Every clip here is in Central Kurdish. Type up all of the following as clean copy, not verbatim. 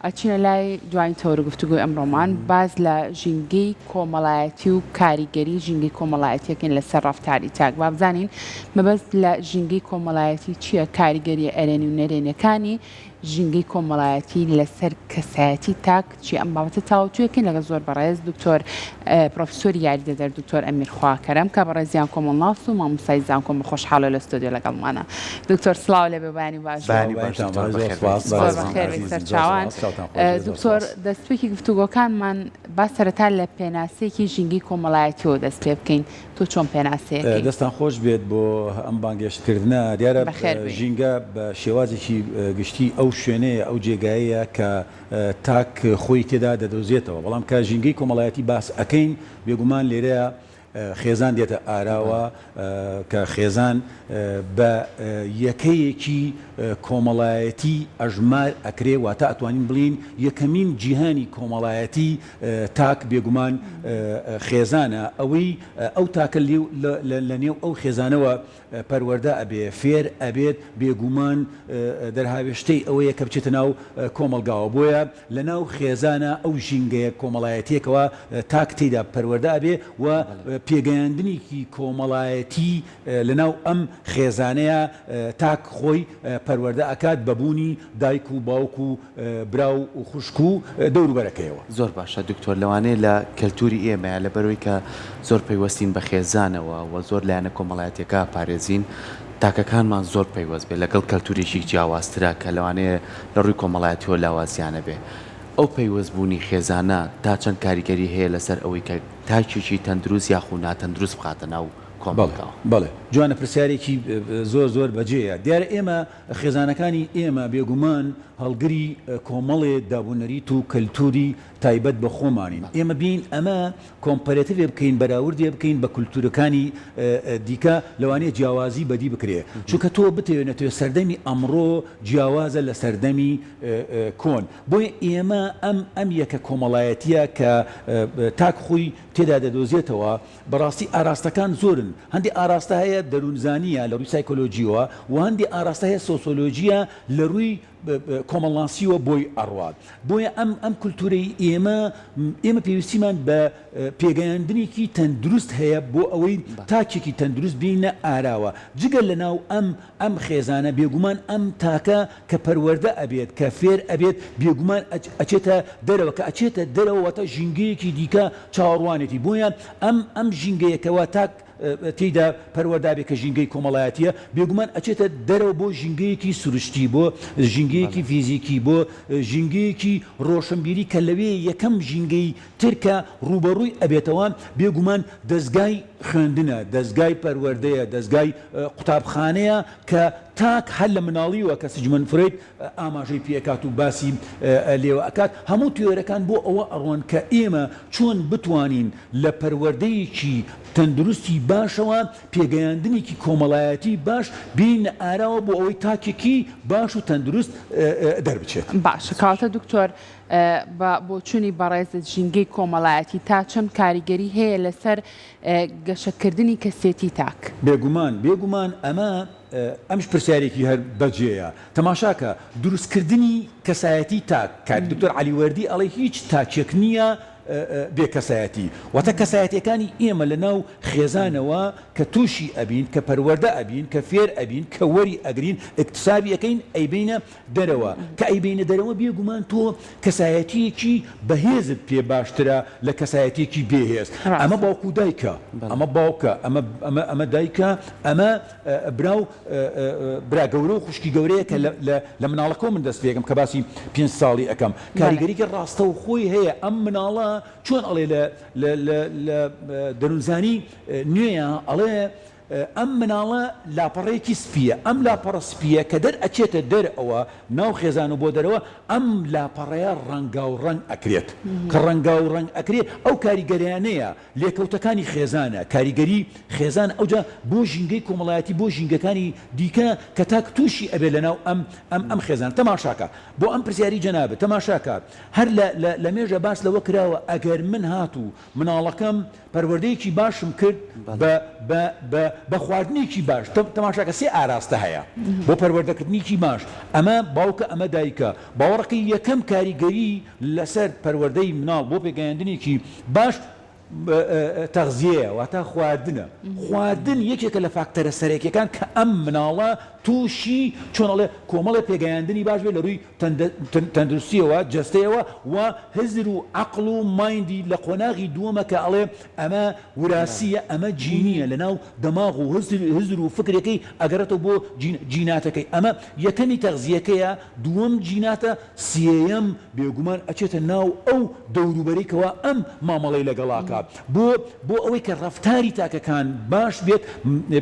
ئەچینە لای دوای تەورە گفتوگوی ئەمڕۆمان باز لە ژینگەی کۆمەڵایەتی و کاریگەری ژینگەی کۆمەڵایەتیەکەین لەسەر ڕەفتاری تاک با بزانین مەبەست لە ژینگەی کۆمەڵایەتی چییە کاریگەری ئەرێنی و نەرێنەکانی ژینگەی کۆمەڵایەتی لەسەر کەسایەتی تاک چی ئەم بابەتە تاوتوێکین لەگە زۆر بەڕێز دکتۆر پرۆفسۆری یاریدەدەر دکتۆر ئەمیر خواکەرەم کە بەڕێزیان کۆمەڵناس و مامۆستای زانکۆم بەخۆشحاڵە لە ستۆدیۆ لەگەڵمانە دکتۆر سڵاو لێ بێبانی باش چاوان دکتۆر دەستپێکی گفتوگۆکانمان با سەرەتا لە پێناسەیەکی ژینگەی کۆمەڵایەتیەوە دەست پێ بکەین تۆ چۆن پێناسەیەکەی دەستان خۆش بێت بۆ ئەم بانگێشتکردنە دیارە ژینگە بە شێوازێکی گشتی ئەو شوێنەیە ئەو جێگایەیە کە تاک خۆی تێدا دەدۆزێتەوە بەڵام کە ژینگەی کۆمەڵایەتی باس ئەەکەین بێگومان لێرەیە خێزان دێتە ئاراوە کە خێزان بە یەکەیەکی کۆمەڵایەتی ئەژمار ئەکرێ واتە ئەتوانین بڵین یەکەمین جیهانی کۆمەڵایەتی تاک بێگومان خێزانە ئەوەی ئەو تاکە لە نێو ئەو خێزانەوە پەروەردە ئەبێ فێر ئەبێت بێگومان دەرهاوێشتەی ئەوەیە کە بچێتە ناو کۆمەلگاوە بۆیە لە ناو خێزانە ئەو ژینگەیە کۆمەڵایەتیەکەوە تاک تێدا پەروەردە ئەبێ و پێگەیاندنێکی کۆمەڵایەتی لەناو ئەم خێزانەیە تاک خۆی پەروەردە ئەکات بەبوونی دایک و باوک و براو و خوشک و دەوروبەرەکەیەوە. زۆر باشە دکتۆر لەوانەیە لە کەلتوری ئێمەیە لەبەرەوەی کە زۆر پەیوەستین بە خێزانەوە و زۆر لایەنە کۆمەڵایەتیەکە پارێزین تاکەکانمان زۆر پەیوەست بێ لەگەڵ کەلتوریشی جیاوازترا کە لەوانەیە لە ڕووی کۆمەڵایەتیەوە لاوازیانە بێ. ئەو پەیوەستبوونی خێزانە تا چەند کاریگەری هەیە لەسەر ئەوەی کە تاکێکی تەندروست یاخو ناتەندروست بخاتە ناو کۆمەڵگاوە. بەڵێ جوانە پرسیارێکی زۆر بەجێیە. دیارە ئێمە خێزانەکانی ئێمە بێگومان هەڵگری کۆمەڵێ دابوونەریت و کەلتوری تایبەت بە خۆمانین. ئێمە بین ئەمە کۆمپەرێتیڤێ بکەین بەراوردێ بکەین بە کولتورەکانی دیکە لەوانەیە جیاوازی بەدی بکرێ چونکە تۆ بتەوێنێتەوە سەردەمی ئەمڕۆ جیاوازە لە سەردەمی کۆن بۆیە ئێمە ئەم یەکە کۆمەڵایەتیە کە تاک خۆی تێدا دەدۆزێتەوە بەڕاستی ئاراستەکان زۆرن هەندی ئاراستە هەیە دەروونزانیە لە ڕووی سایکۆلۆجیەوە و هەندی ئاراستە هەیە سۆسیۆلۆژیە لە ڕووی کۆمەڵناسیوە بۆی ئەڕوات بۆیە ئەم کولتورەی ئێمە پێویستیمان بە پێگەیاندنێکی تەندروست هەیە بۆ ئەوەی تاکێکی تەندروست بینە ئاراوە جگە لە ناو ئەم خێزانە بێگومان ئەم تاکە کە پەروەردە ئەبێت کە فێر ئەبێت بێگومان ئەچێتە دەرەوە کە ئەچێتە دەرەوەتە ژینگەیەکی دیکە چاوەڕوانێتی بۆیان ئەم ژینگەیەکەوە تاک تێیدا پەروەردابێ کە ژینگەی کۆمەڵایەتیە بێگومان ئەچێتە دەرەوە بۆ ژینگەیەکی سروشتی بۆ ژینگەیەکی فیزیکی بۆ ژینگەیەکی ڕۆشنبیری کە لەوێ یەکەم ژینگەی ترکە ڕوبەڕووی ئەبێتەوە بێگومان دەستگای خوێندنە دەستگای پەروەردەیە دەستگای قوتابخانەیە کە تاک هەر لە مناڵیوە کە سجمەن فرید ئاماژەی پێکات و باسی لێوە ئەکات هەموو تیۆرەکان بۆ ئەوە ئەڕۆن کە ئێمە چۆن بتوانین لە پەروەردەیەکی تەندروستی باشەوە پێگەیاندنێکی کۆمەڵایەتی باش بینە ئاراوە بۆ ئەوەی تاکێکی باش و تەندروست دەربچێت. باشە کاتە دکتۆر بۆ چوونی بەڕێزت ژینگەی کۆمەڵایەتی تا چەند کاریگەری هەیە لەسەر گەشەکردنی کەسێتی تاک بێگومان ئەمش پرسیارێکی هەر بەجێیە تەماشاکە دروستکردنی کەسایەتی تاک کات دکتۆر عەلیوەردی ئەڵێ هیچ تاکێک نییە بێکەسایەتی واتە کەسایەتیەکانی ئێمە لە ناو خێزانەوە کە تووشی ئەبین کە پەروەردە ئەبین کە فێر ئەبین کە وەری ئەگرین اکتسابی ئەەکەین ئەیبینە دەرەوە کە ئەیبینە دەرەوە بێگومان تۆ کەسایەتیەکی بەهێزت پێ باشترە لە کەسایەتێکی بێهێز ئەمە باوکو دایکە ئەمە باوکە ئەمە دایکە ئەمە برا گەورە و خوشکی گەورەیە کە لە مناڵەکە من دەست پێکەم کە باسی 5 ساڵی ئەەکەم کاریگەریکە ڕاستە و خۆی هەیە ئەم مناڵە چۆن ئەڵێ لە دەروونزانی نوێیە ئەڵێ ئەم مناڵە لاپەڕەیەکی سپیە ئەم لاپەڕە سپیە کە دەرئەچێتە دەرەوە ناو خێزان و بۆ دەرەوە ئەم لاپەڕەیە ڕەنگا و ڕەنگ ئەکرێت کە ڕەنگا و ڕەنگ ئەکرێت ئەو کاریگەریانەیە لێکەوتەکانی خێزانە کاریگەری خێزان ئەوجا بۆ ژینگەی کۆمەڵایەتی بۆ ژینگەکانی دیکە کە تاک تووشی ئەبێ لەناو ئەم خێزان تەماشاکە بۆ ئەم پرسیاری جەنابێت تەماشاکە هەر لە مێژە باس لەوە کراوە ئەگەر من هاتوو مناڵەکەم پەروەردەیەکی باشم کرد بە بە خواردنێکی باش تەماشاکە سێ ئاراستە هەیە بۆ پەروەردەکردنیکی باش ئەمە باوکە ئەمە دایکە باوەڕقی یەکەم کاریگەری لەسەر پەروەردەی مناڵ بۆ پێگەیاندنێکی باش تەغزیەیە واتە خواردنە خواردن یەکێکە لە فاکتەرە سەرەکیەکان کە ئەم مناڵە تووشی چۆنەڵێ کۆمەڵە پێگەیاندنی باش بێت لە ڕووی تەندروستیەوە جەستەیەوە و هزر و عەقڵ و مایندی لە قۆناغی دووەمە کە ئەڵێ ئەمە وراسیە ئەمە جینیە لەناو دەماغ و هزر و فکرەکەی ئەگەڕێتەوە بۆ جیناتەکەی ئەمە یەکەمی تەغزیەکەیە دووەم جیناتە سێیەم بێگومان ئەچێتە ناو ئەو دەوروبەرێکەوە ئەم مامەڵەی لەگەڵاکە بۆ ئەوەی کە ڕەفتاری تاکەکان باش بێت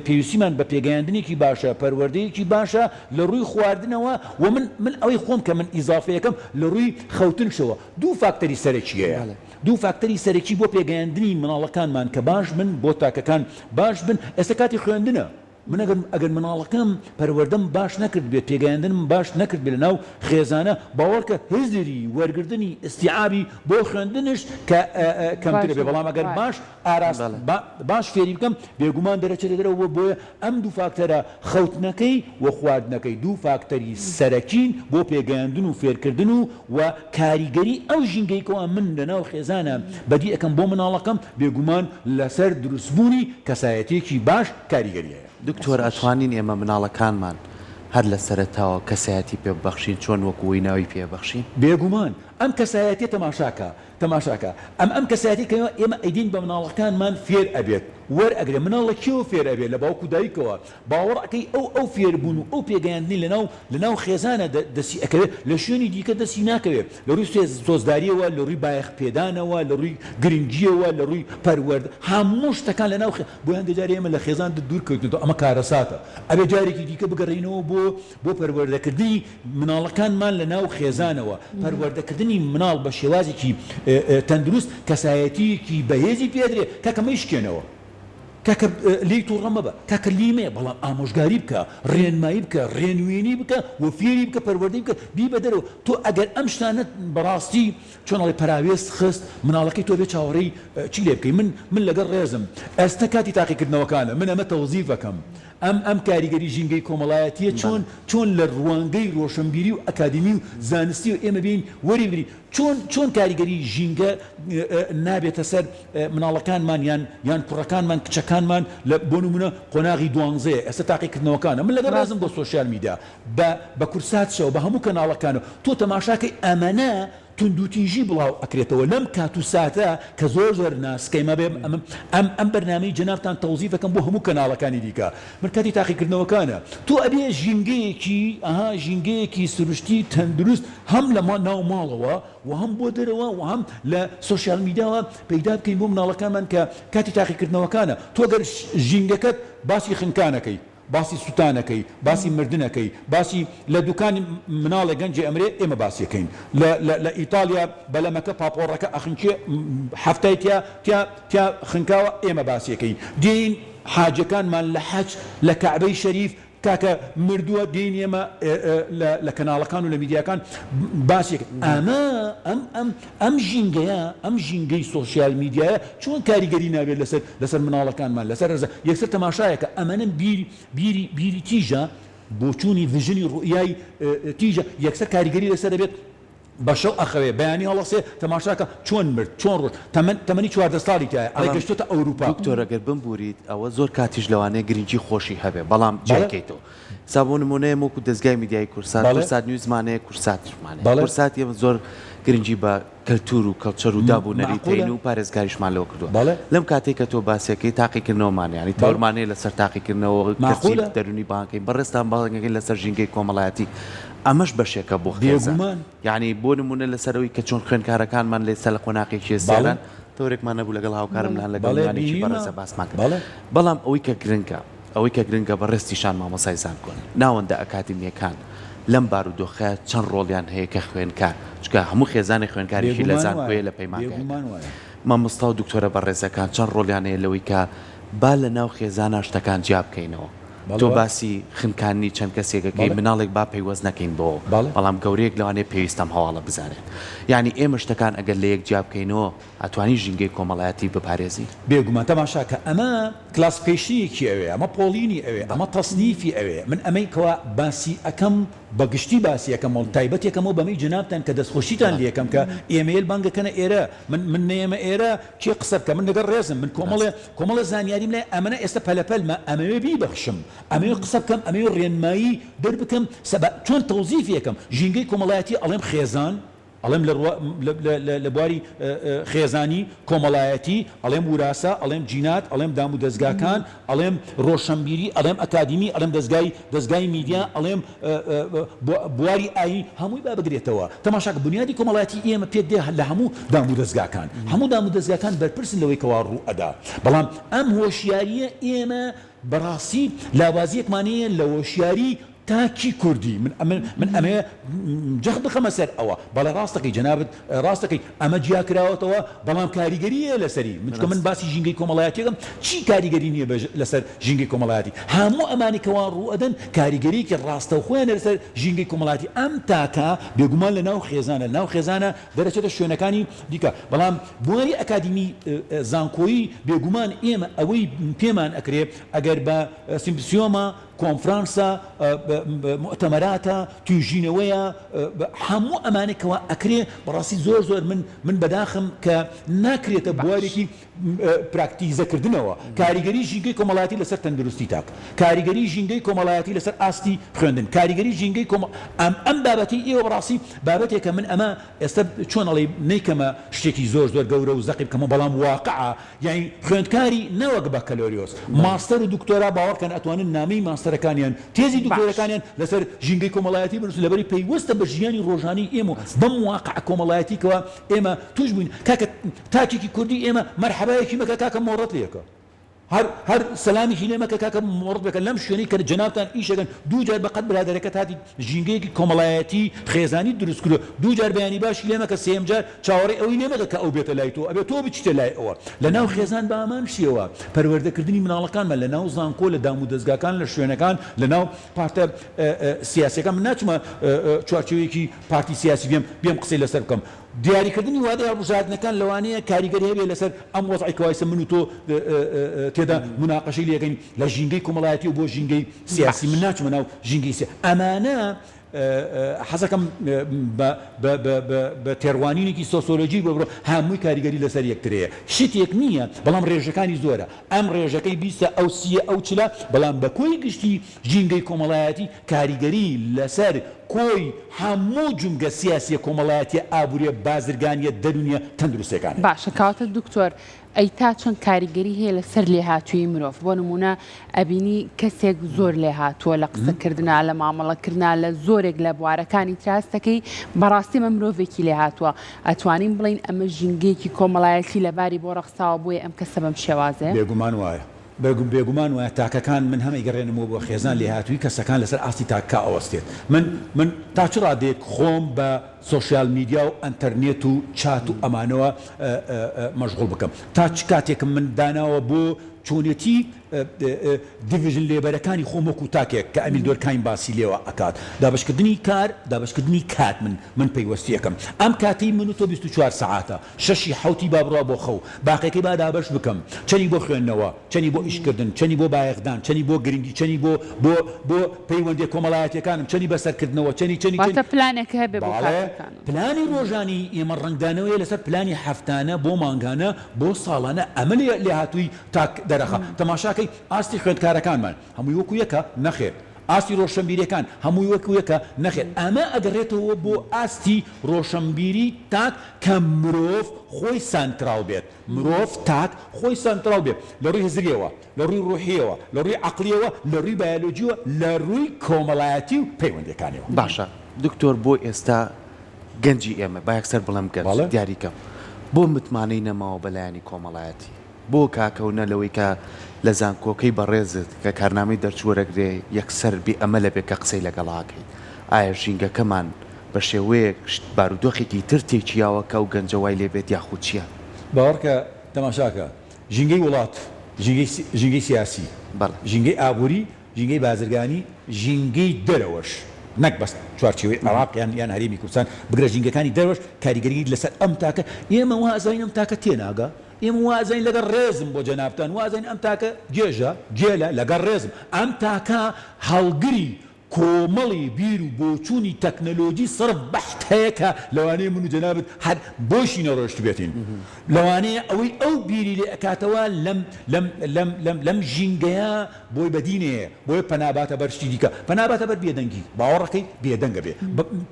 پێویستیمان بە پێگەیاندنێکی باشە پەروەردەیەکی باشە لە ڕووی خواردنەوە و من ئەوەی خۆم کە من ئیزافەیەکەم لە ڕووی خەوتنشەوە دوو فاکتەری سەرەکیەیە دوو فاکتەری سەرەکی بۆ پێگەیاندنی مناڵەکانمان کە باش بن بۆ تاکەکان باش بن ئێستا کاتی خوێندنە من ئەگەر مناڵەکەم پەروەردەم باش نەکرد بێت پێگەیاندنم باش نەکرد بێت لەناو خێزانە باوەڕکە هزری وەرگردنی ئیستیعابی بۆ خوێندنش کە کەمترە بێ بەڵام ئەگەر باش ئاراست باش فێری بکەم بێگومان دەرەچێتە دەرەوە بۆیە ئەم دوو فاکتەرە خەوتنەکەی و خواردنەکەی دوو فاکتەری سەرەکین بۆ پێگەیاندن و فێرکردن و کاریگەری ئەو ژینگەیکەوە من لەناو خێزانە بەدی ئەەکەم بۆ مناڵەکەم بێگومان لەسەر دروستبوونی کەسایەتێکی باش کاریگەریەیە دکتۆر ئەتوانین ئێمە مناڵەکانمان هەر لە سەرەتاوە کەسایەتی پێبەخشین چۆن وەکوی ناوی پێبەخشین بێگومان ئەم کەسایەتی تەماشاکە ئەم کەسایەتی کە ئێمە ئەیدین بە مناڵەکانمان فێر ئەبێت وەرئەگرێ مناڵە کێوە فێر ئەبێت لە باوکو دایکەوە باوەڕەکەی ئەو فێربوون و ئەو پێگەیاندنی لەناو خێزانە دەسی ئەکەوێت لە شوێنی دیکە دەسی ناکەوێت لە ڕووی سۆزداریەوە لە ڕووی بایەخ پێدانەوە لە ڕووی گرنگیەوە لە ڕووی پەروەرد هەموو شتەکان لەناو بۆیان دەجارێ ئێمە لە خێزان دوورکەوتنەوە ئەمە کارەساتە ئەبێ جارێکی دیکە بگەڕینەوە بۆ پەروەردەکردنی مناڵەکانمان لەناو خێزانەوە پەروەردەکردنی مناڵ بە شێوازێکی تەندروست کەسایەتیکی بەهێزی پێدرێ کاکە مەیشکێنەوە کاکە لی تووڕە مەبە کاکە لیمێ بەڵام ئامۆژگاری بکە ڕێنمایی بکە ڕێنوێنی بکە و فێری بکە پەروەردەی بکە بی بەدەرەوە تۆ ئەگەر ئەم شتانت بەڕاستی چۆنەڵی پەراوێست خست مناڵەکەی تۆ بێ چاوەڕێی چی لێ بکەی من لەگەڵ ڕێزم ئەستە کاتی تاقیکردنەوەکانە من ئەمە تەوزیفەکەم ئەم کاریگەری ژینگەی کۆمەڵایەتیە چۆن لە ڕوانگەی ڕۆشنبیری و ئەکادمی و زانستی و ئێمە بین وەریبری چۆن کاریگەری ژینگە نابێتە سەر مناڵەکانمان یان کوڕەکانمان کچەکانمان بۆ نمونە قۆناغی دوانزەیە ئێستا تاقیکردنەوەکانە من لەگەڵ ڕازم بۆ سۆشیال میدیا بە کورساتشەوە بە هەموو کەناڵەکانە تۆ تەماشاکەی ئەمەنە توندوتیژی بڵاو ئەکرێتەوە لەم کات و ساتە کە زۆر ناسکەیمە بێ ئەم بەرنامەی جەنابتان تەوزیفەکەم بۆ هەموو کەناڵەکانی دیکە من کاتی تاقیکردنەوەکانە تۆ ئەبێ ژینگەیەکی سروشتی تەندروست هەم لە ناو ماڵەوە و هەم بۆ دەرەوە و هەم لە سۆشیال میدیاوە پەیدا بکەین بۆ مناڵەکانمان کە کاتی تاقیکردنەوەکانە تۆ گەر ژینگەکەت باسی خنکانەکەی باسی سوتانەکەی باسی مردنەکەی باسی لە دوکانی مناڵە گەنجی ئەمرێ ئێمە باسیەکەین لە ئیتالیا بەلەمەکە پاپۆڕەکە ئەخنچێ هەفتای تیا خنکاوە ئێمە باسیەکەین دین حاجەکانمان لە حەج لە کەعبەی شەریف کاکە مردووە دین ئێمە لە کەناڵەکان و لە میدیاکان باسیەکە ئەم ژینگەی سۆشیال میدیایە چۆن کاریگەری نابێت لەسەر مناڵەکانمان لەسەر ڕێزە یەکسەر تەماشایەکە ئەمەنم بیری تیژە بۆچوونی ڤژنی ڕوئیای تیژە یەکسەر کاریگەری لەسەر دەبێت بەشەو ئەخەوێ بەیانی هەڵەسێ تەماشاکە چۆن مرد چۆن ڕۆژ تەمەنی 14 ساڵی تایە ئەڵێ گەشتۆتە ئەوروپا دکتۆر ئەگەر بمبوریت ئەوە زۆر کاتیش لەوانەیە گرنگی خۆشی هەبێ بەڵام جاکەیتەوە سابۆ نمونەیە وەکو دەستگای میدیای کورسات نیوزمانەیە کورسات ئێمە زۆر گرنگی بە کەلتور و کەڵچەر و دابوونەری تین و پارێزگاریشمان لەوە کردووە لەم کاتێک کە تۆ باسیەکەی تاقیکردنەوەمانە ینی تەورمانەیە لەسەر تاقیکردنەوە کەسی دەرونی بانکەین بەڕێستان باڵەکەی لەسەر ژینگەی کۆمەڵایەتی ئەمەش بەشێکە بۆ خێزان یعنی بۆ نمونە لەسەرەوەی کە چۆن خوێندکارەکانمان لێستا لە قۆناقێکی ئێستاان تۆرێکمان نەبوو لەگەڵ هاوکارم لەن لەگەڵیانێکی بەڕێزە باسمان کرد بەڵام ئەوەی کە گرنگە بەڕێستیشان مامۆسایزان کۆن ناوەندە ئەکادمیەکان لەم بارودۆخە چەند ڕۆڵیان هەیە کە خوێنکار چکە هەموو خێزانی خوێنکاریشی لە زانکۆیە لە پەیمانکە مامۆستا و دکتۆرە بەڕێزەکان چەند ڕۆڵیان هەیە لەوەی کە با لە ناو خێزانە شتەکان جیا بکەینەوە تۆ باسی خنکانی چەند کەسێکەکەی مناڵێک با پەیوەست نەکەین بۆ بەڵام گەورەیەک لەوانەیە پێویستم هەواڵە بزانێت یعنی ئێمە شتەکان ئەگەر لە یەک جیا بکەینەوە ئەتوانی ژینگەی کۆمەڵایەتی بپارێزی بێگومان تەماشاکە ئەمە کلاسپێشیەکی ئەوێ ئەمە پۆلینی ئەوێ ئەمە تەصنیفی ئەوێ من ئەمەی کەوا باسی ئەەکەم بەگشتی باسی یەکەم تایبەت یەکەمەوە بەمەی جنابتان کە دەستخۆشیتان لە یەکەم کە ئێمەیل بانگەکەنە ئێرە من نێمە ئێرە کێ قسە بکە من لەگەڵ ڕێزم من کۆمەڵە زانیاریم لێ ئەمەە ئێستا پەلەپەلمە ئەمەوێ بیبەخشم ئەمەوێ قسە بکەم ئەمەوێ ڕێنمایی دەربکەم چۆن تەوزیف یەکەم ژینگەی کۆمەڵایەتی ئەڵێم خێزان ئەڵێم لە بواری خێزانی کۆمەڵایەتی ئەڵێم وراسە ئەڵێم جینات ئەڵێم دام و دەستگاکان ئەڵێم ڕۆشنبیری ئەڵێم ئەکادیمی ئەڵێم دەستگای میدیا ئەڵێم بواری ئاین هەمووی با بگرێتەوە تەماشاکە بنیادی کۆمەڵایەتی ئێمە پێک دێ لە هەموو دام و دەستگاکان هەموو دام و دەستگاکان بەرپرسن لەوەی کەوا ڕوو ئەدا بەڵام ئەم هۆشیاریە ئێمە بەڕاستی لاوازیەکمانەیە لە هۆشیاری تاکی کوردی من ئەمێ جەخت بخەمە سەر ئەوە بەڵێ ڕاستەکەی جەنابەت ڕاستەکەی ئەمە جیاکراوەتەوە بەڵام کاریگەریە لەسەری منکە من باسی ژینگەی کۆمەڵایەتیەکەم چی کاریگەری نییە لەسەر ژینگەی کۆمەڵایەتی هەموو ئەمانی کەوا ڕوئەدەن کاریگەریەکی ڕاستە و خۆیان لەسەر ژینگەی کۆمەڵایەتی ئەم تاکە بێگومان لە ناو خێزانە دەرەچێتە شوێنەکانی دیکە بەڵام بواری ئەکادیمی زانکۆیی بێگومان ئێمە ئەوەی پێمان ئەکرێ ئەگەر بە سیمپسیۆمە کۆنفرانسە مؤتەمەراتە توێژینەوەیە هەموو ئەمانێکەوە ئەکرێ بەڕاستی زۆر من بەداخم کە ناکرێتە بوارێکی پراکتیزەکردنەوە کاریگەری ژینگەی کۆمەڵایەتی لەسەر تەندروستی تاک کاریگەری ژینگەی کۆمەڵایەتی لەسەر ئاستی خوێندن کاریگەری ژینگەی ئەم بابەتی ئێوە بەڕاستی بابەتێکە من ئەمە ئێستا چۆن ئەڵێ نەیکەمە شتێکی زۆر گەورە و زەقی بکەمە بەڵام واقعە یعنی خوێندکاری نەوەک بە کەلۆریۆس ماستەر و دکتۆرا باوەڕکەن ئەتوانن نامەی ماستەرەکانیان تێزی دکتۆرەکانیان لەسەر ژینگەی کۆمەڵایەتی بنووسن لەبەری پەیوەستە بە ژیانی ڕۆژانەی ئێمە بەم واقع کۆمەڵایەتیکەوە ئێمە توش بووین کاکە تاکێکی کوردی ئێمە مەرحەبایەکی مەکە کاکە مۆڕەت لێکە هەر سەلامیشی لێ مەکە کاکە مۆڕەت بکە لەم شوێنەی کە جەنابتان ئیشەکەن دوو جار بەقەت برادەرەکەت هاتی ژینگەیەکی کۆمەڵایەتی خێزانی دروست کردو دوو جار بەیانی باشی لێ مەکە سێم جار چاوەڕێی ئەوەی لێ مەکە کە ئەو بێتە لای تۆ ئەبێت تۆ بچیتە لای ئەوە لە ناو خێزان بە ئامان شیەوە پەروەردەکردنی مناڵەکانمان لە ناو زانکۆ لە دام و دەستگاکان لە شوێنەکان لە ناو پارتە سیاسیەکان من ناچمە چوارچێوەیەکی پارتی سیاسی بێم قسەی لەسەر بکەم دیاریکردنی وادە هەڵبژاردنەکان لەوانەیە کاریگەری هەبێ لەسەر ئەم وەزعی کەوایسە من و تۆ تێدا مناقەشەی لێگەین لە ژینگەی کۆمەڵایەتی و بۆ ژینگەی سیاسی من ناچمە ناو ژینگەی ئەمانە حەزەکەم بە تێڕوانینێکی سۆسیۆلۆژی ببڕۆ هەمووی کاریگەری لەسەر یەکترەیە شتێک نییە بەڵام ڕێژەکانی زۆرە ئەم ڕێژەکەی بیستە ئەو سیە ئەو چلا بەڵام بە کۆی گشتی ژینگەی کۆمەڵایەتی کاریگەری لەسەر کۆی هەموو جونگە سیاسی کۆمەڵایەتی ئابوووریە بازرگانیە دەرونیە تەندروستەکان باشە کاتە دکتۆر ئەی تا چەند کاریگەری هەیە لەسەر لێهاتووی مرۆڤ بۆ نمونە ئەبینی کەسێک زۆر لێهاتووە لە قسەکردنا لە مامەڵەکردنا لە زۆرێک لە بوارەکانی تراستەکەی بەڕاستی مە مرۆڤێکی لێهاتووە ئەتوانین بڵین ئەمە ژینگەیەکی کۆمەڵایەتی لەباری بۆ ڕەخساوە بۆیە ئەم کەسە بەم شێوازێ بێگومان وایە بێگومان وایە تاکەکان من هەمەی گەڕێنمەوە بۆ خێزان لێهاتووی کەسەکان لەسەر ئاستی تاکە ئەوەستێت من تا چ ڕادێک خۆم بە سوۆسیال میدیا و ئەنتەرنێت و چات و ئەمانەوە مەشغوڵ بکەم تا چ کاتێکم من داناوە بۆ چۆنێتی دیڤژن لێبەرەکانی خۆم وەکو تاکێک کە ئەمیل دۆرکاین باسی لێوە ئەکات دابشکردنی کات من پەیوەستیەکەم ئەم کاتی من و تۆ 24 ساعاتە شەشی حوتی با بڕوا بۆ خەو باقیەکەی با دابش بکەم چەنی بۆ خوێندنەوە چەنی بۆ ئیشکردن چەنی بۆ بایەخدان چەنی بۆ گرنگی چەنی بۆ پەیوەندی کۆمەڵایەتیەکانم چەنی بەسەرکردنەوە چەنی پلانێک هەبێ بۆ پلانی ڕۆژانی ئێمە ڕنگدانەوەی لەسەر پلانی هەفتانە بۆ مانگانە بۆ ساڵانە ئەمە لێ هاتووی تاک دەرەخە تەماشاکەی ئاستی خوێندکارەکانمان هەمووی وەکو یەکە نەخێر ئاستی ڕۆشنبیریەکان هەمووی وەکو یەکە نەخێر ئەمە ئەگەڕێتەوە بۆ ئاستی ڕۆشنبیری تاک کە مرۆڤ خۆی سانتراو بێت مرۆڤ تاک خۆی سانتراو بێت لە ڕووی هزریەوە لە ڕووی ڕوحیەوە لە ڕووی عەقلیەوە لە ڕووی بایۆلۆجیەوە لە ڕووی کۆمەڵایەتی و پەیوەندیەکانیەوە باشە دکتۆر بۆ ئێستا گەنجی ئێمە با یەکسەر بڵێم گەنج دیاریکەم بۆ متمانەی نەماوە بەلایانی کۆمەڵایەتی بۆ کاکەونە لەوەی کە لە زانکۆکەی بەڕێزت کە کارنامەی دەرچوەرەگرێ یەکسەر بێ ئەمە لە بێ کە قسەی لەگەڵاکەیت ئایا ژینگەکەمان بە شێوەیەک بارودۆخێکی تر تێکیاوەکە و گەنجەوای لێبێت یاخود چییە؟ باوەڕکە تەماشاکە ژینگەی وڵات ژینگەی سیاسی ژینگەی ئابووری ژینگەی بازرگانی ژینگەی دەرەوەش نەک بەس چوارچێوەی عێراق یان هەرێمی کوردستان بگرە ژینگەکانی دەرەوەش کاریگەری لەسەر ئەم تاکە ئێمە وازین ئەم تاکە تێناگە ئێمە وازین لەگەڵ ڕێزم بۆ جەنابتان وازین ئەم تاکە گێژە گێلە لەگەڵ ڕێزم ئەم تاکە هەڵگری کۆمەڵی بیر و بۆچوونی تەکنەلۆجی سرف بەحت هەیە کە لەوانەیە من و جەنابەت هەر بۆشی نەڕۆشت بێتین لەوانەیە ئەوەی ئەو بیری لێ ئەکاتەوە لەم ژینگەیە بۆی بەدینەیە بۆی پەناباتە بەر شتی دیکە پەناباتە بەر بێدەنگی باوەڕەکەی بێدەنگە بێ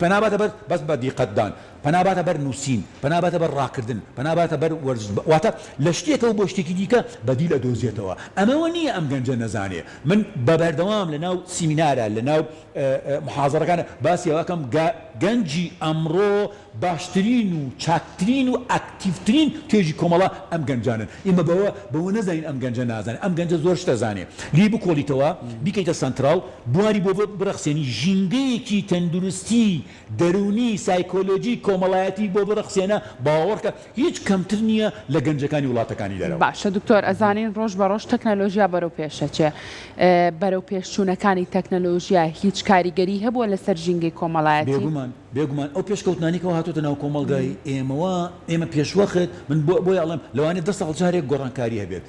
پەناباتە بەر بەس بە دیقەتدان پەناباتە بەر نووسین پەناباتە بەر ڕاکردن پەناباتە بەر وەرز واتە لە شتێکەوە بۆ شتێکی دیکە بەدی لە دۆزێتەوە ئەمەوە نییە ئەم گەنجە نەزانێ من بە بەردەوام لە ناو سیمینارە لە ناو محاضەرەکانە باسی ئەوەکەم گەنجی ئەمڕۆ باشترین و چاکترین و ئاکتیڤترین توێژی کۆمەڵە ئەم گەنجانن ئێمە بەوە نەزانین ئەم گەنجە نازانێت ئەم گەنجە زۆر شتە زانێ لی بکۆڵیتەوە بیکەیتە سنترال بواری بۆ بڕەخسێنی ژینگەیەکی تەندروستی دەرونی سایکۆلۆجی کۆمەڵایەتی بۆ بڕەخسێنە باوەڕکە هیچ کەمتر نییە لە گەنجەکانی وڵاتەکانی دەرەوە باشە دکتۆر ئەزانین ڕۆژ بە ڕۆژ تەکنەلۆژیا بەرەو پێشەچێ بەرەو پێشچوونەکانی تەکنەلۆژیا هیچ کاریگەری هەبووە لەسەر ژینگەی کۆمەڵایەتی بێگومان ئەو پێشکەوتنانیکەوە هاتوتە ناو کۆمەڵگای ئێمە پێشوەخت من بۆی ئەڵێم لەوانێت 10 ساڵ جارێک گۆڕانکاری هەبێت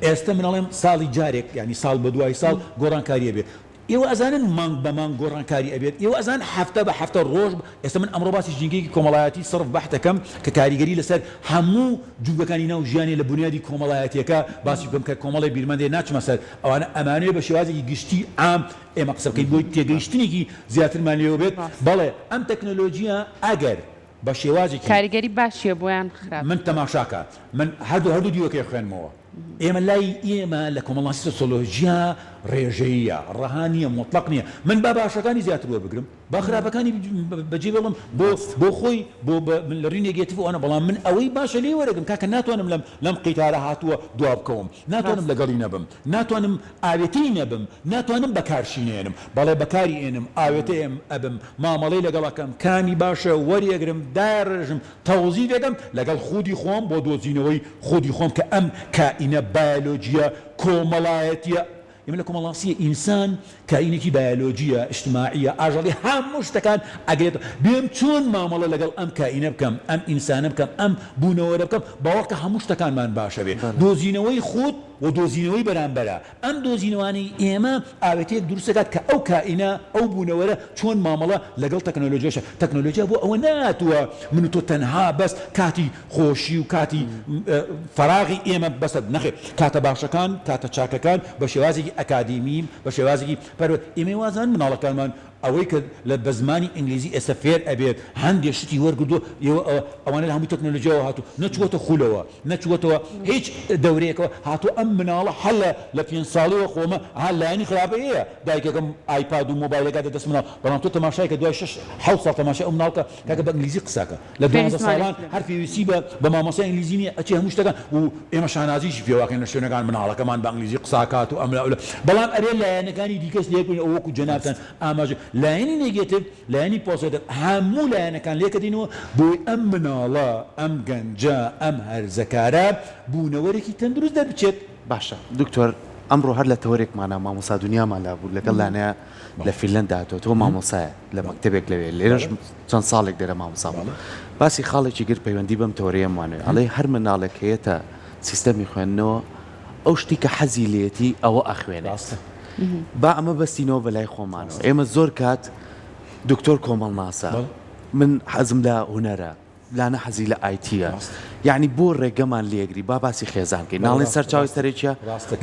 ئێستا من ئەڵێم ساڵی جارێک ینی ساڵ بە دوای ساڵ گۆڕانکاری هەبێت ئێوە ئەزانن مانگ بە مانگ گۆڕانکاری ئەبێت ئێوە ئەزان هەفتە بە هەفتە ڕۆژ ئێستا من ئەمڕۆ باسی ژینگەیەکی کۆمەڵایەتی سرف بەحتەکەم کە کاریگەری لەسەر هەموو جوگەکانی ناو ژیانی لە بنیادی کۆمەڵایەتیەکە باسی بکەم کە کۆمەڵی بیرمەندێ ناچمە سەر ئەوانە ئەمانەیە بە شێوازێکی گشتی ئام ئێمە قسە بکەین بۆی تێگەیشتنێکی زیاترمان لێوە بێت بەڵێ ئەم تەکنۆلۆژیە ئەگەر بە شێوازێکی کاریگەری باشیە بۆیان خراپ من تەماشاکە من هەردوو دیوەکەی خوێنمەوە ئێمە لای ئێمە لە کۆمەڵاسی سۆسیۆلۆژیا ڕێژەیە ڕەهانیە مطلق نییە من با باشەکانی زیاتر وەربگرم با خراپەکانی بەجێ بڵم بۆ خۆی بۆ من لە ڕووی نێگێتیڤەوە بەڵام من ئەوەی باشە لێ وەرەگرم کاکە ناتوانم لەم قیتارە هاتووە دوا بکەوم ناتوانم لەگەڵی نەبم ناتوانم ئاوێتەی نەبم ناتوانم بەکارشینێنم بەڵێ بەکاری ئێنم ئاوێتەیەم ئەبم مامەڵەی لەگەڵەکەم کامی باشە وەریەگرم داڕژم تەوزی دەدەم لەگەڵ خودی خۆم بۆ دۆزینەوەی خودی خۆم کە ئەم کائینە بایۆلۆجیە کۆمەڵایەتیە ئێمە لە کۆمەڵاسیە ئینسان کائینێکی بایۆلۆجیە ئیجتیماعیە ئاژەڵی هەموو شتەکان ئەگرێت بێم چۆن مامەڵە لەگەڵ ئەم کائینە بکەم ئەم ئینسانە بکەم ئەم بوونەوەرە بکەم باوەڕکە هەموو شتەکانمان باشە بێت دۆزینەوەی خۆت و دۆزینەوەی بەرامبەرە ئەم دۆزینەوەی ئێمە ئاوێتەیەک دروستەکات کە ئەو کائینە ئەو بوونەوەرە چۆن مامەڵە لەگەڵ تەکنۆلۆژیاشە تەکنۆلۆژیا بۆ ئەوە ناتووە من و تۆ تەنها بەس کاتی خۆشی و کاتی فراغی ئێمە بەسەر نەخێ کاتە باشەکان کاتە چاکەکان بە شێوازێکی ئەکادیمیم بە شێوازێکی ئێمە وازان مناڵەکانمان ئەوەی کە لە بە زمانی ئینگلیزی ئێستا فێر ئەبێت هەندێک شتی وەرگردو ئەوانە لە هەموو تەکنۆلۆژیەوە هاتوو نەچوەتە خولەوە نەچوەتەوە هیچ دەورەیەکەوە هاتوو ئەم مناڵە هەڵە لە 5 ساڵەوە خۆمە هەر لایەنی خراپە هەیە دایکەکەم ئایپاد و مۆبایلەکە دەدەست مناڵ بەڵام تۆ تەماشای کە دوای 7 ساڵ تەماشای ئەو مناڵکە کاکە بە ئینگلیزی قساکە لە 12 ساڵان هەر پێویستی بە مامۆسای ئینگلیزی نییە ئەچی هەموو شتەکان و ئێمە شانازیشی پێواکەین لە شوێنەکان مناڵەکەمان بە ئینگلیزی قساکات و ئەملا بەڵام ئەرێ لایەنەکانی دیکەس لێکوین ئەو وەکو جەنابتان ئاماژە لایەنی نێگێتیڤ لایەنی پۆزیتیڤ هەموو لایەنەکان لێکەدینەوە بۆی ئەم مناڵە ئەم گەنجە ئەم هەرزەکارە بوونەوەرێکی تەندروست دەربچێت باشە دکتۆر ئەمڕۆ هەر لە تەوەرێکمانە مامۆستا دنیامان لا بوو لەگەڵ لانەیە لە فیلەندا تۆ مامۆسایە لە مەکتەبێک لەوێ لێرەش چەند ساڵێک لێرە مامۆسا باسی خاڵێکی گر پەیوەندی بەم تەوەریەم وانوێ ئەڵێ هەر مناڵێک هەیەتە سیستەمی خوێندنەوە ئەو شتی کە حەزی لێتی ئەوە ئەخوێنێ با ئەمە بەستینەوە بەلای خۆمانەوە ئێمە زۆر کات دکتۆر کۆمەڵناسە من حەزم لە هونەرە لانە حەزی لە ئایتیە یعنی بۆ ڕێگەمان لێگری با باسی خێزانکەی ناڵێن سەر چاوی سەرێکیە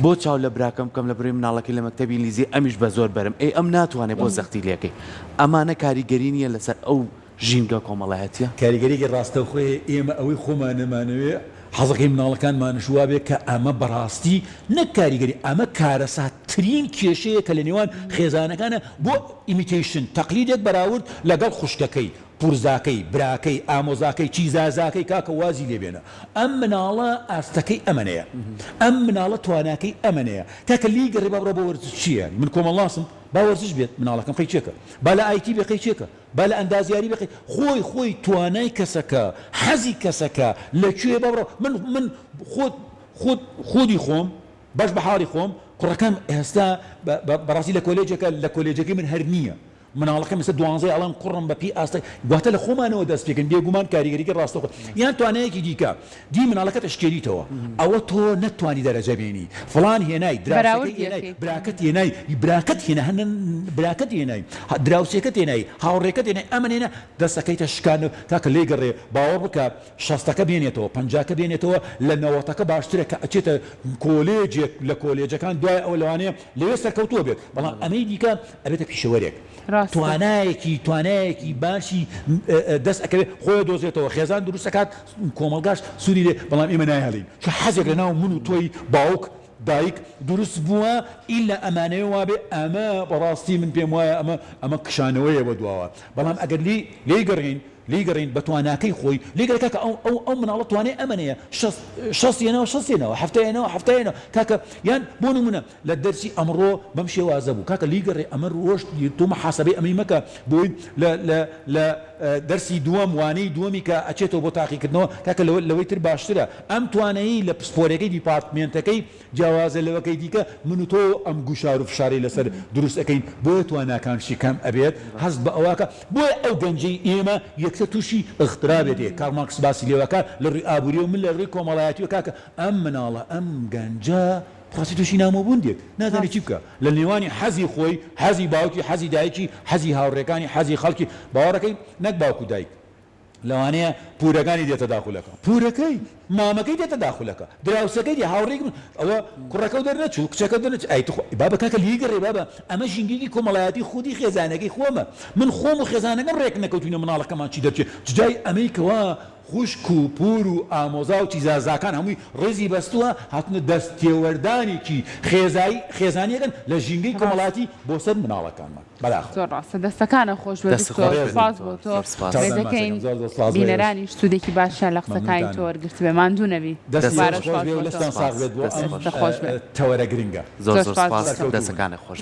بۆ چاو لە براکەم بکەم لە بڕێ مناڵەکەی لە مەکتەبی ئینگلیزی ئەمیش بە زۆر بەرم ئەم ناتوانێت بۆ زەختی لێکەی ئەمانە کاریگەری نییە لەسەر ئەو ژینگە کۆمەڵایەتیە کاریگەریەکی ڕاستەوخۆی ئێمە ئەوەی خۆمانەمانەوێ حەزەکەی مناڵەکانمانە شووا بێت کە ئەمە بەڕاستی نەک کاریگەری ئەمە کارەساتترین کێشەیە کە لە نێوان خێزانەکانە بۆ ئیمیتیشن تەقلیدێک بەراورد لەگەڵ خوشکەکەی پورزاکەی براکەی ئامۆزاکەی چیزازاکەی کاکە وازی لێبێنە ئەم مناڵە ئاستەکەی ئەمەنەیە ئەم مناڵە تواناکەی ئەمەنەیە کاکە لیگەڕێ بابڕە بە وەرزش چییە من کۆمەڵاسم با وەرزش بێت مناڵەکەم قەی چێکە با لە ئایتی بێ قەی چێکە با لە ئەندازیاری بێ خۆی توانای کەسەکە حەزی کەسەکە لەکوێ بابڕە من خودی خۆم باش بە حاڵی خۆم کوڕەکەم ئێستا بەڕاستی لە کۆلێجەکەی من هەر نییە مناڵەکەم ئێستا 12 ئەڵام کوڕم بە پێی ئاستا گواتە لە خۆمانەوە دەست پێکەن بێگومان کاریگەریکە ڕاستەخۆ یان توانەیەکی دیکە دی مناڵەکەت شکێریتەوە ئەوە تۆ نەتوانی دەرەجە بێنی فڵان هێنای براکەت هێنای براکەت هێنا هەنن براکەت هێنای دراوسێکەت هێنای هاوڕێکەت هێنای ئەمەێنە دەستەکەیتە شکانە تاکە لێ گەڕێ باوەڕ بکە 60ەکە بێنێتەوە 50ەکە بێنێتەوە لە 90ەکە باشترە کە ئەچێتە کۆلێجێک لە کۆلێجەکان دوای ئەو لەوانەیە لەوێ سەرکەوتووە بێت بەڵام ئەمەی دیکە ئەبێتە پیشەوەرێک توانایەکی باشی دەست ئەەکەوێت خۆی دۆزێتەوە خێزان دروستەکات کۆمەلگاش سووری لێ بەڵام ئێمە نایهێڵین چ حەزێک لە ناو من و تۆی باوک دایک دروست بووە ئیلا ئەمانەیە وابێ ئەمە بەڕاستی من پێم وایە ئەمە کشانەوەیە بە دواوە بەڵام ئەگەر لێگەڕین بە تواناکەی خۆی لێگەڕێکە کە ئەو مناڵە توانێ ئەمەنەیە شەستێنەوە هەفتەیەنەوە کاکە یان بۆ نمونە لە دەرسی ئەمڕۆ بەم شێوازە بوو کاکە لیگەڕێ ئەمە ڕۆژ تۆ محاسبەی ئەمەی مەکە بۆی لە دەرسی دووەم وانەی دووەمی کە ئەچێتەوە بۆ تاقیکردنەوە کاکە لەوەی تر باشترە ئەم توانایی لە پسپۆرەکەی دیپارتمێنتەکەی جیاوازە لەوەکەی دیکە من و تۆ ئەم گوشار و فشاری لەسەر دروست ئەەکەین بۆیە تواناکانشی کەم ئەبێت هەست بە ئەوواکە بۆیە ئەو گەنجەی ئێمە یەکسە تووشی اخترا بێتێ کارل مارکس باسی لێوەکە لە ڕووی ئابووری و من لە ڕووی کۆمەڵایەتی و کاکە ئەم مناڵە ئەم گەنجە ڕاستی تووشی نامۆبووندێک نازانێت چی بکە لە نێوانی حەزی خۆی حەزی باوکی حەزی دایکی حەزی هاوڕێکانی حەزی خەڵکی باوەڕەکەی نەک باوکو دایک لەوانەیە پورەکانی دێتە داخولەکە پورەکەی مامەکەی دێتە داخولەکە دراوسەکەی دی هاوڕێک من ئەوە کوڕەکە و دەرنەچوو کچەکە دەرنەچ ئەیت بابە کاکە لیگەڕێ بابە ئەمە ژینگێکی کۆمەڵایەتی خودی خێزانەکەی خۆمە من خۆم و خێزانەکەم ڕێک نەکەوتوینە مناڵەکەمان چی دەرچێت جای ئەمەیکەوە خوشک و پور و ئامۆزا و چیزازاکان هەمووی ڕێزی بەستووە هاتنە دەست تێوەردانێکی خێزانیەکەن لە ژینگەی کۆمەڵاتی بۆ سەر مناڵەکانمان بەداخەوە زۆر ڕاستە دەستەکانە خۆش بێت سپاس بۆ تۆ ڕێزەکەین بینەرانیش سوودێکی باشیان لە قسەکانی تۆ وەرگرت بێ ماندوو نەبی دەستان ساغ بێت بۆ ئەم تەوەرە گرنگە زۆر سپاس دەستەکانە خۆش